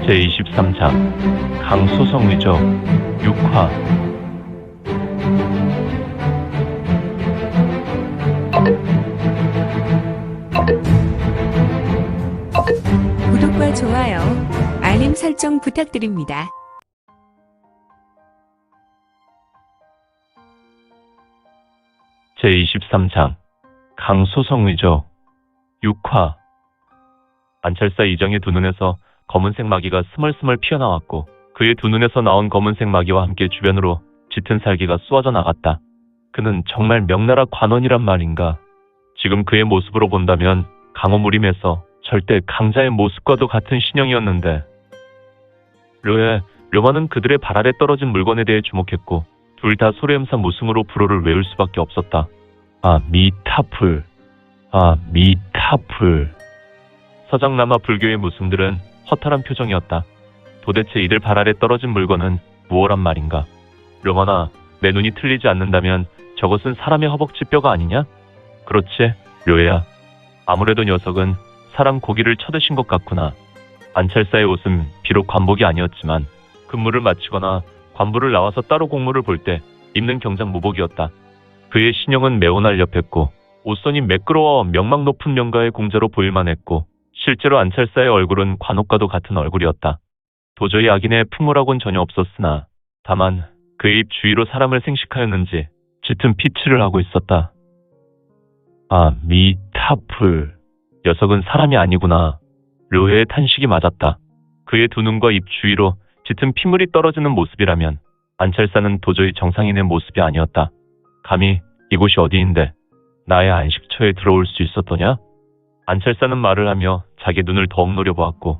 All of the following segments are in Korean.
제23장 강소성의적 6화. 구독과 좋아요, 알림 설정 부탁드립니다. 제23장 강소성의적 6화. 안철사 이정의 두 눈에서 검은색 마귀가 스멀스멀 피어나왔고 그의 두 눈에서 나온 검은색 마귀와 함께 주변으로 짙은 살기가 쏘아져 나갔다. 그는 정말 명나라 관원이란 말인가. 지금 그의 모습으로 본다면 강호무림에서 절대 강자의 모습과도 같은 신형이었는데, 료마는 그들의 발 아래 떨어진 물건에 대해 주목했고 둘 다 소래음사 무승으로 불호를 외울 수밖에 없었다. 미타풀. 서장남아 불교의 무승들은 허탈한 표정이었다. 도대체 이들 발 아래 떨어진 물건은 무엇란 말인가? 료마나, 내 눈이 틀리지 않는다면 저것은 사람의 허벅지 뼈가 아니냐? 그렇지, 료야. 아무래도 녀석은 사람 고기를 쳐드신 것 같구나. 안철사의 옷은 비록 관복이 아니었지만 근무를 마치거나 관부를 나와서 따로 공무를 볼 때 입는 경장 무복이었다. 그의 신형은 매우 날렵했고 옷선이 매끄러워 명망 높은 명가의 공자로 보일만 했고 실제로 안철사의 얼굴은 관옥과도 같은 얼굴이었다. 도저히 악인의 풍모라고는 전혀 없었으나 다만 그의 입 주위로 사람을 생식하였는지 짙은 피치를 하고 있었다. 미타풀. 녀석은 사람이 아니구나. 료해의 탄식이 맞았다. 그의 두 눈과 입 주위로 짙은 피물이 떨어지는 모습이라면 안철사는 도저히 정상인의 모습이 아니었다. 감히 이곳이 어디인데 나의 안식처에 들어올 수 있었더냐? 안철사는 말을 하며 자기 눈을 더욱 노려보았고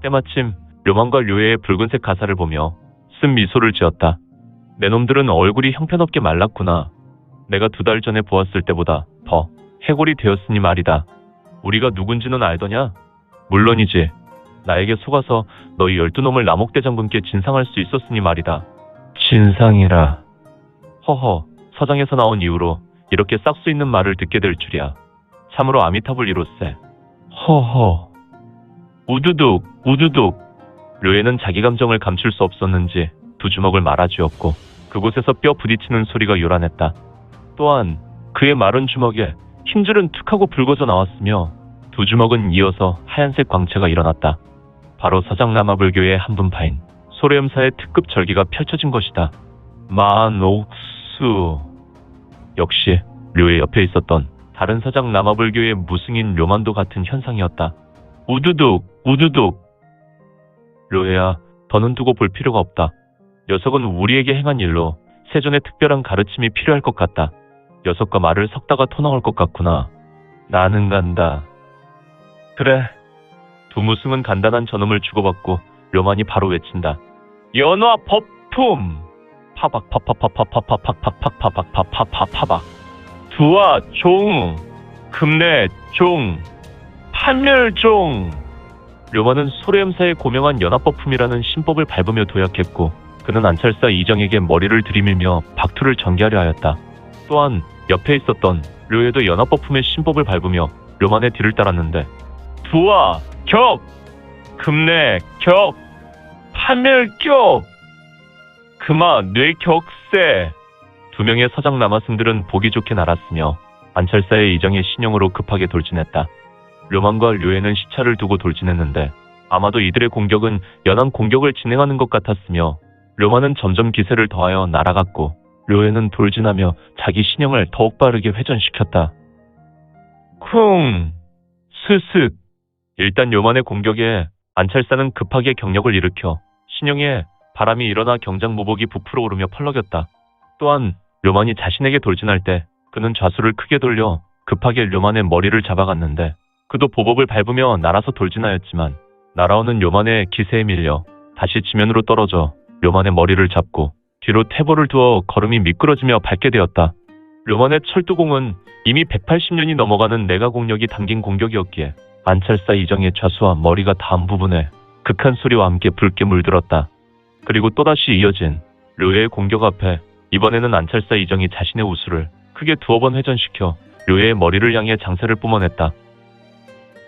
때마침 료만과 료해의 붉은색 가사를 보며 쓴 미소를 지었다. 내 놈들은 얼굴이 형편없게 말랐구나. 내가 2달 전에 보았을 때보다 더 해골이 되었으니 말이다. 우리가 누군지는 알더냐? 물론이지. 나에게 속아서 너희 12놈을 남옥대장군께 진상할 수 있었으니 말이다. 진상이라. 허허, 서장에서 나온 이후로 이렇게 싹수 있는 말을 듣게 될 줄이야. 참으로 아미타불이로세. 허허. 우두둑. 료에는 자기 감정을 감출 수 없었는지 두 주먹을 말아쥐었고 그곳에서 뼈 부딪히는 소리가 요란했다. 또한 그의 마른 주먹에 힘줄은 툭하고 붉어져 나왔으며 두 주먹은 이어서 하얀색 광채가 일어났다. 바로 서장남아불교의 한분파인 소래음사의 특급 절기가 펼쳐진 것이다. 만옥수. 역시 료의 옆에 있었던 다른 서장남아불교의 무승인 료만도 같은 현상이었다. 우두둑. 료해야, 더는 두고 볼 필요가 없다. 녀석은 우리에게 행한 일로 세존의 특별한 가르침이 필요할 것 같다. 녀석과 말을 섞다가 토나올 것 같구나. 나는 간다. 그래. 두 무승은 간단한 전음을 주고받고 료만이 바로 외친다. 연화 법품. 파박. 두아 종. 금내 종. 판멸 종. 료만은 소래음사의 고명한 연합법품이라는 신법을 밟으며 도약했고 그는 안철사 이정에게 머리를 들이밀며 박투를 전개하려 하였다. 또한 옆에 있었던 료에도 연합법품의 신법을 밟으며 료만의 뒤를 따랐는데 두아 격! 금내 격! 판멸 격! 그마 뇌 격세! 두 명의 서장 남아승들은 보기 좋게 날았으며 안철사의 이정의 신용으로 급하게 돌진했다. 료만과 료에는 시차를 두고 돌진했는데 아마도 이들의 공격은 연한 공격을 진행하는 것 같았으며 료만은 점점 기세를 더하여 날아갔고 료에는 돌진하며 자기 신형을 더욱 빠르게 회전시켰다. 쿵! 스슥! 일단 료만의 공격에 안철사는 급하게 경력을 일으켜 신형에 바람이 일어나 경장무복이 부풀어 오르며 펄럭였다. 또한 료만이 자신에게 돌진할 때 그는 좌수를 크게 돌려 급하게 료만의 머리를 잡아갔는데 그도 보복을 밟으며 날아서 돌진하였지만 날아오는 료만의 기세에 밀려 다시 지면으로 떨어져 료만의 머리를 잡고 뒤로 태보를 두어 걸음이 미끄러지며 밟게 되었다. 료만의 철두공은 이미 180년이 넘어가는 내가 공력이 담긴 공격이었기에 안철사 이정의 좌수와 머리가 닿은 부분에 극한 소리와 함께 붉게 물들었다. 그리고 또다시 이어진 료의 공격 앞에 이번에는 안철사 이정이 자신의 우수를 크게 2번 회전시켜 료의 머리를 향해 장세를 뿜어냈다.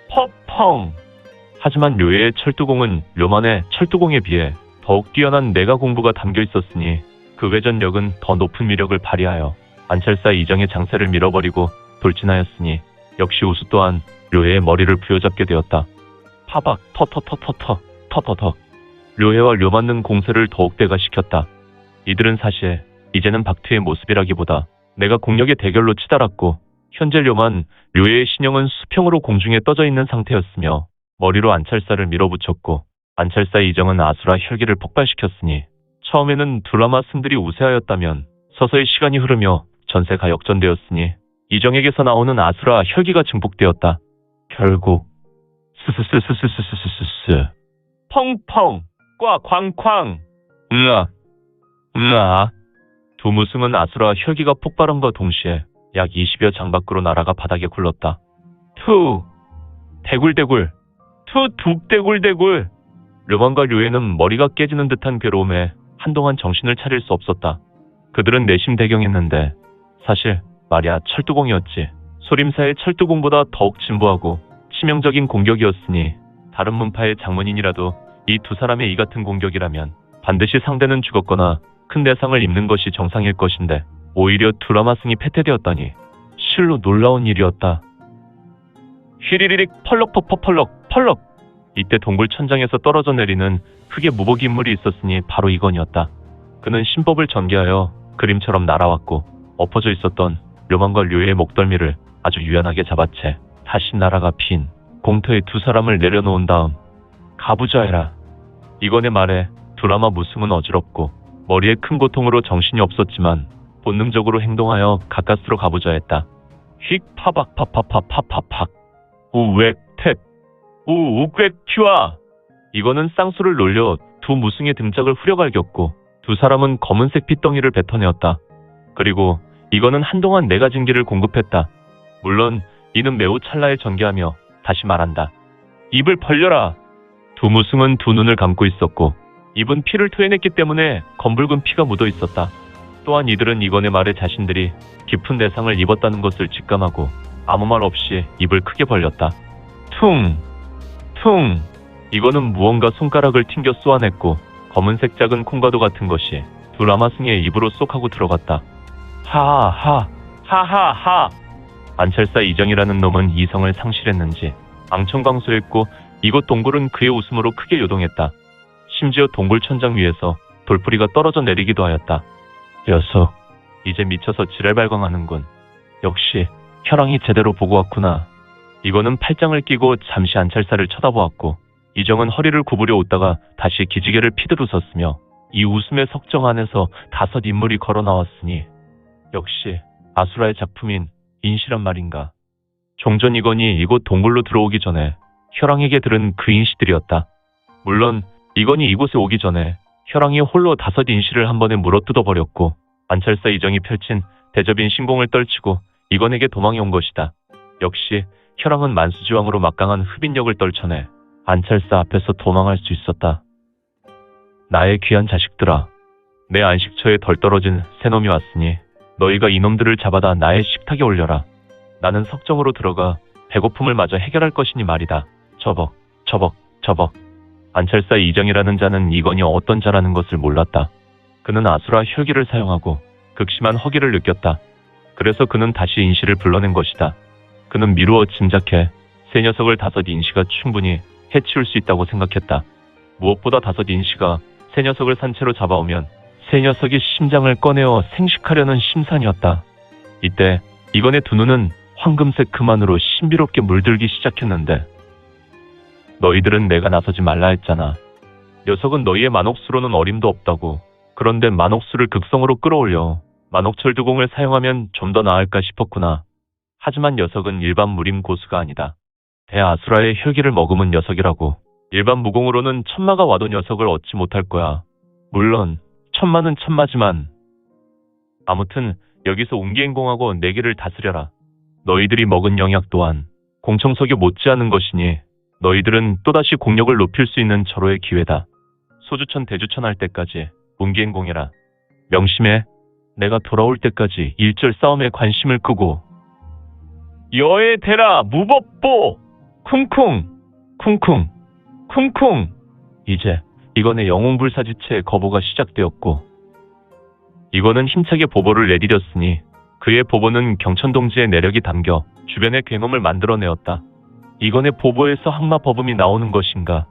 펑펑! 하지만 료예의 철두공은 료만의 철두공에 비해 더욱 뛰어난 내가 공부가 담겨 있었으니 그 회전력은 더 높은 위력을 발휘하여 안철사 이정의 장세를 밀어버리고 돌진하였으니 역시 우수 또한 료예의 머리를 부여잡게 되었다. 파박 터터터터터 료예와 료만능 공세를 더욱 대가시켰다. 이들은 사실 이제는 박투의 모습이라기보다 내가 공력의 대결로 치달았고 현재 료예의 신형은 수평으로 공중에 떠져 있는 상태였으며 머리로 안철사를 밀어붙였고 안철사 이정은 아수라 혈기를 폭발시켰으니 처음에는 드라마 승들이 우세하였다면 서서히 시간이 흐르며 전세가 역전되었으니 이정에게서 나오는 아수라 혈기가 증폭되었다. 결국 스스스스스스스스스 펑펑 꽉쾅쾅 으악 두 무승은 아수라 혈기가 폭발함과 동시에 약 20여 장 밖으로 날아가 바닥에 굴렀다. 투 대굴대굴 투 둑대굴대굴 료만과 료예는 머리가 깨지는 듯한 괴로움에 한동안 정신을 차릴 수 없었다. 그들은 내심대경했는데 사실 말이야 철두공이었지. 소림사의 철두공보다 더욱 진보하고 치명적인 공격이었으니 다른 문파의 장문인이라도 이 두 사람의 이 같은 공격이라면 반드시 상대는 죽었거나 큰 대상을 입는 것이 정상일 것인데 오히려 두라마승이 패퇴되었다니 실로 놀라운 일이었다. 휘리리릭 펄럭 이때 동굴 천장에서 떨어져 내리는 흙의 무복 인물이 있었으니 바로 이건이었다. 그는 신법을 전개하여 그림처럼 날아왔고 엎어져 있었던 료만과 료예의 목덜미를 아주 유연하게 잡아채 다시 날아가 핀 공터에 두 사람을 내려놓은 다음 가부좌해라. 이건의 말에 두라마 무승은 어지럽고 머리에 큰 고통으로 정신이 없었지만 본능적으로 행동하여 가까스로 가부좌했다. 휙 파박파파파파파팍 우웩 텟 우욱웩 튀와. 이거는 쌍수를 놀려 두 무승의 등짝을 후려갈겼고 두 사람은 검은색 핏덩이를 뱉어내었다. 그리고 이거는 한동안 내가 진기를 공급했다. 물론 이는 매우 찰나에 전개하며 다시 말한다. 입을 벌려라. 두 무승은 두 눈을 감고 있었고 입은 피를 토해냈기 때문에 검붉은 피가 묻어 있었다. 또한 이들은 이건의 말에 자신들이 깊은 내상을 입었다는 것을 직감하고 아무 말 없이 입을 크게 벌렸다. 퉁! 이거는 무언가 손가락을 튕겨 쏘아냈고 검은색 작은 콩과도 같은 것이 두라마승의 입으로 쏙 하고 들어갔다. 하하하 안철사 이정이라는 놈은 이성을 상실했는지 앙청광소했고 이곳 동굴은 그의 웃음으로 크게 요동했다. 심지어 동굴 천장 위에서 돌풀이가 떨어져 내리기도 하였다. 녀석, 이제 미쳐서 지랄발광하는군. 역시 혈왕이 제대로 보고 왔구나. 이거는 팔짱을 끼고 잠시 안철사를 쳐다보았고 이정은 허리를 구부려 웃다가 다시 기지개를 피듯 웃었으며 이 웃음의 석정 안에서 다섯 인물이 걸어 나왔으니 역시 아수라의 작품인 인시란 말인가. 종전 이건이 이곳 동굴로 들어오기 전에 혈왕에게 들은 그 인시들이었다. 물론 이건이 이곳에 오기 전에 혈왕이 홀로 다섯 인시를 한 번에 물어뜯어 버렸고 안철사 이정이 펼친 대접인 신공을 떨치고 이건에게 도망이 온 것이다. 역시 혈왕은 만수지왕으로 막강한 흡인력을 떨쳐내 안철사 앞에서 도망할 수 있었다. 나의 귀한 자식들아, 내 안식처에 덜 떨어진 새놈이 왔으니 너희가 이놈들을 잡아다 나의 식탁에 올려라. 나는 석정으로 들어가 배고픔을 마저 해결할 것이니 말이다. 저벅. 안철사 이정이라는 자는 이건이 어떤 자라는 것을 몰랐다. 그는 아수라 혈기를 사용하고 극심한 허기를 느꼈다. 그래서 그는 다시 인시를 불러낸 것이다. 그는 미루어 짐작해 세 녀석을 다섯 인시가 충분히 해치울 수 있다고 생각했다. 무엇보다 다섯 인시가 세 녀석을 산채로 잡아오면 세 녀석이 심장을 꺼내어 생식하려는 심산이었다. 이때 이건의 두 눈은 황금색 그만으로 신비롭게 물들기 시작했는데 너희들은 내가 나서지 말라 했잖아. 녀석은 너희의 만옥수로는 어림도 없다고. 그런데 만옥수를 극성으로 끌어올려 만옥철두공을 사용하면 좀 더 나을까 싶었구나. 하지만 녀석은 일반 무림 고수가 아니다. 대아수라의 혈기를 머금은 녀석이라고. 일반 무공으로는 천마가 와도 녀석을 얻지 못할 거야. 물론 천마는 천마지만. 아무튼 여기서 옹기행공하고 내기를 다스려라. 너희들이 먹은 영약 또한 공청석에 못지않은 것이니 너희들은 또다시 공력을 높일 수 있는 절호의 기회다. 소주천 대주천 할 때까지 옹기행공해라. 명심해. 내가 돌아올 때까지 일절 싸움에 관심을 끄고. 여의 대라 무법보 쿵쿵. 쿵쿵! 이제 이건의 영웅불사지체의 거보가 시작되었고, 이건은 힘차게 보보를 내디뎠으니 그의 보보는 경천동지의 내력이 담겨 주변의 굉음을 만들어내었다. 이건의 보보에서 항마 버금이 나오는 것인가?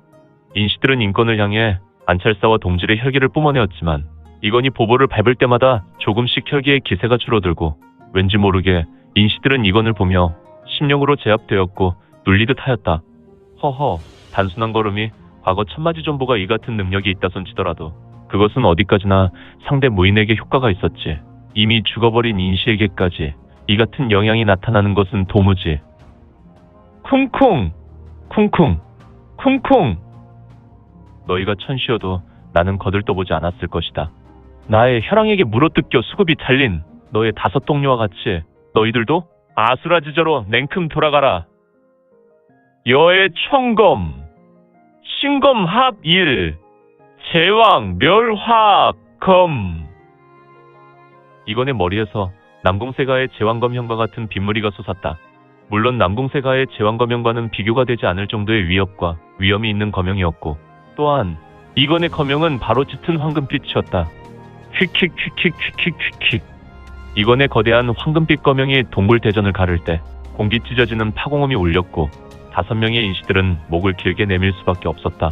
인시들은 인권을 향해 안찰사와 동질의 혈기를 뿜어내었지만 이건이 보보를 밟을 때마다 조금씩 혈기의 기세가 줄어들고 왠지 모르게 인시들은 이건을 보며 심령으로 제압되었고 눌리듯 하였다. 허허, 단순한 걸음이 과거 천마지 존보가 이 같은 능력이 있다손치더라도 그것은 어디까지나 상대 무인에게 효과가 있었지. 이미 죽어버린 인시에게까지 이 같은 영향이 나타나는 것은 도무지. 쿵쿵! 쿵쿵! 쿵쿵! 너희가 천시여도 나는 거들떠보지 않았을 것이다. 나의 혈왕에게 물어뜯겨 수급이 잘린 너의 5 동료와 같이 너희들도 아수라지저로 냉큼 돌아가라. 여의 총검, 신검 합일, 제왕 멸화검. 이건의 머리에서 남궁세가의 제왕검형과 같은 빗무리가 솟았다. 물론 남궁세가의 제왕검형과는 비교가 되지 않을 정도의 위협과 위험이 있는 검형이었고, 또한 이건의 검형은 바로 짙은 황금빛이었다. 휙휙휙휙휙휙휙. 이건의 거대한 황금빛 검형이 동굴대전을 가를 때 공기 찢어지는 파공음이 울렸고 5명의 인시들은 목을 길게 내밀 수밖에 없었다.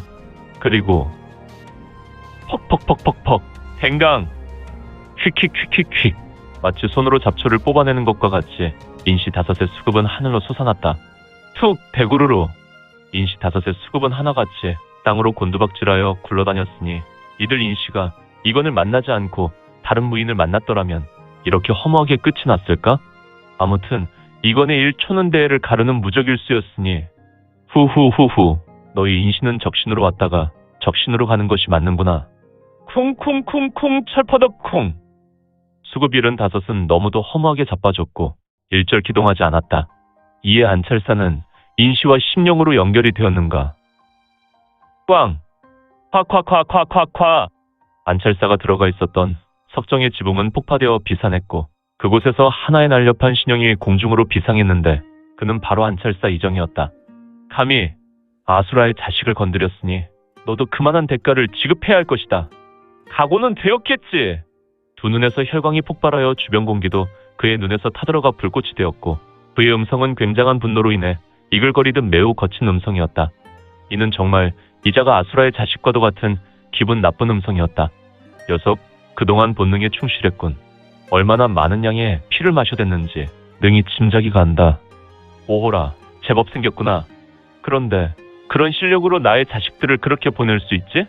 그리고 퍽퍽퍽퍽퍽 댕강 휙휙휙휙휙. 마치 손으로 잡초를 뽑아내는 것과 같이 인시 5의 수급은 하늘로 솟아났다. 툭 대구르르. 인시 5의 수급은 하나같이 땅으로 곤두박질하여 굴러다녔으니 이들 인시가 이건을 만나지 않고 다른 무인을 만났더라면 이렇게 허무하게 끝이 났을까? 아무튼 이건의 일초는 대회를 가르는 무적일수였으니 후후후후. 너희 인시는 적신으로 왔다가 적신으로 가는 것이 맞는구나. 쿵쿵쿵쿵 철퍼덕쿵. 수급 75은 너무도 허무하게 자빠졌고 일절 기동하지 않았다. 이에 안찰사는 인시와 심령으로 연결이 되었는가? 꽝! 콱콱콱콱콱콱! 안찰사가 들어가 있었던 석정의 지붕은 폭파되어 비산했고 그곳에서 하나의 날렵한 신형이 공중으로 비상했는데 그는 바로 안찰사 이정이었다. 감히 아수라의 자식을 건드렸으니 너도 그만한 대가를 지급해야 할 것이다. 각오는 되었겠지. 두 눈에서 혈광이 폭발하여 주변 공기도 그의 눈에서 타들어가 불꽃이 되었고 그의 음성은 굉장한 분노로 인해 이글거리듯 매우 거친 음성이었다. 이는 정말 이자가 아수라의 자식과도 같은 기분 나쁜 음성이었다. 녀석, 그동안 본능에 충실했군. 얼마나 많은 양의 피를 마셔댔는지 능히 짐작이 간다. 오호라, 제법 생겼구나. 그런데 그런 실력으로 나의 자식들을 그렇게 보낼 수 있지?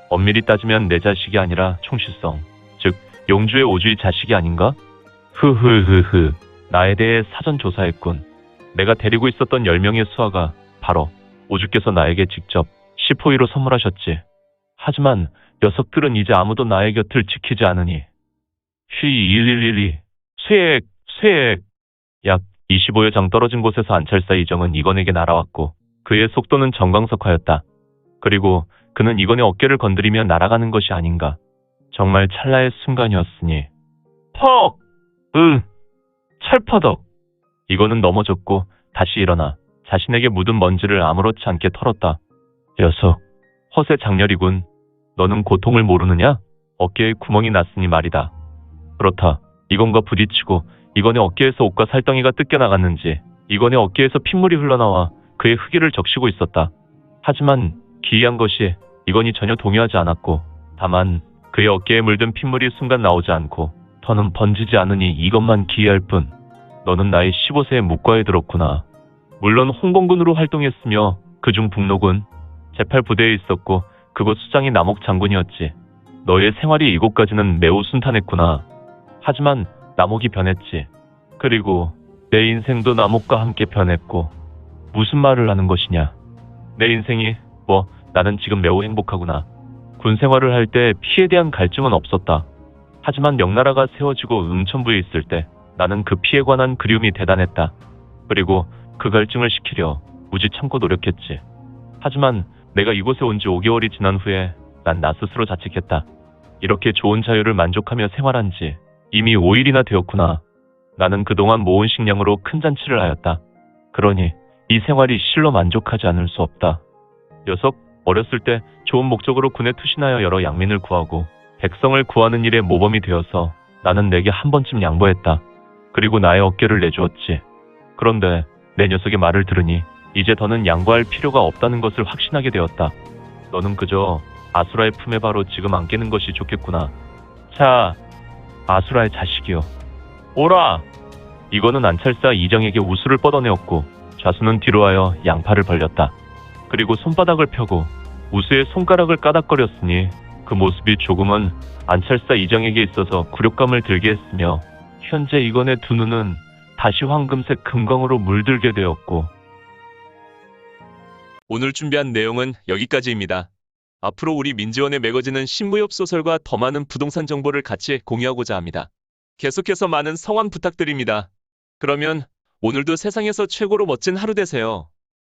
엄밀히 따지면 내 자식이 아니라 총실성, 즉 용주의 오주의 자식이 아닌가? 흐흐흐흐. 나에 대해 사전 조사했군. 내가 데리고 있었던 10명의 수하가 바로 오주께서 나에게 직접 10호위로 선물하셨지. 하지만 녀석들은 이제 아무도 나의 곁을 지키지 않으니. 휘111이 쇠액. 약 25여 장 떨어진 곳에서 안찰사 이정은 이건에게 날아왔고 그의 속도는 정광석화였다. 그리고 그는 이건의 어깨를 건드리며 날아가는 것이 아닌가. 정말 찰나의 순간이었으니. 퍽! 철퍼덕. 이건은 넘어졌고 다시 일어나 자신에게 묻은 먼지를 아무렇지 않게 털었다. 녀석, 허세 장렬이군. 너는 고통을 모르느냐? 어깨에 구멍이 났으니 말이다. 그렇다. 이건과 부딪히고 이건의 어깨에서 옷과 살덩이가 뜯겨나갔는지 이건의 어깨에서 핏물이 흘러나와 그의 흑의를 적시고 있었다. 하지만 기이한 것이 이건이 전혀 동요하지 않았고 다만 그의 어깨에 물든 핏물이 순간 나오지 않고 더는 번지지 않으니 이것만 기이할 뿐. 너는 나이 15세에 묵과에 들었구나. 물론 홍건군으로 활동했으며 그중 북록은 제8부대에 있었고 그곳 수장이 남옥 장군이었지. 너의 생활이 이곳까지는 매우 순탄했구나. 하지만 남옥이 변했지. 그리고 내 인생도 남옥과 함께 변했고. 무슨 말을 하는 것이냐. 내 인생이 나는 지금 매우 행복하구나. 군 생활을 할 때 피에 대한 갈증은 없었다. 하지만 명나라가 세워지고 응천부에 있을 때 나는 그 피에 관한 그리움이 대단했다. 그리고 그 갈증을 식히려 무지 참고 노력했지. 하지만 내가 이곳에 온 지 5개월이 지난 후에 난 나 스스로 자책했다. 이렇게 좋은 자유를 만족하며 생활한 지 이미 5일이나 되었구나. 나는 그동안 모은 식량으로 큰 잔치를 하였다. 그러니 이 생활이 실로 만족하지 않을 수 없다. 녀석, 어렸을 때 좋은 목적으로 군에 투신하여 여러 양민을 구하고 백성을 구하는 일에 모범이 되어서 나는 내게 한 번쯤 양보했다. 그리고 나의 어깨를 내주었지. 그런데 내 녀석의 말을 들으니 이제 더는 양보할 필요가 없다는 것을 확신하게 되었다. 너는 그저 아수라의 품에 바로 지금 안기는 것이 좋겠구나. 자, 아수라의 자식이여. 오라! 이거는 안찰사 이정에게 우수를 뻗어내었고 좌수는 뒤로하여 양팔을 벌렸다. 그리고 손바닥을 펴고 우수의 손가락을 까닥거렸으니 그 모습이 조금은 안찰사 이정에게 있어서 굴욕감을 들게 했으며 현재 이건의 두 눈은 다시 황금색 금광으로 물들게 되었고. 오늘 준비한 내용은 여기까지입니다. 앞으로 우리 민지원에 매거지는 신무협 소설과 더 많은 부동산 정보를 같이 공유하고자 합니다. 계속해서 많은 성원 부탁드립니다. 그러면 오늘도 세상에서 최고로 멋진 하루 되세요.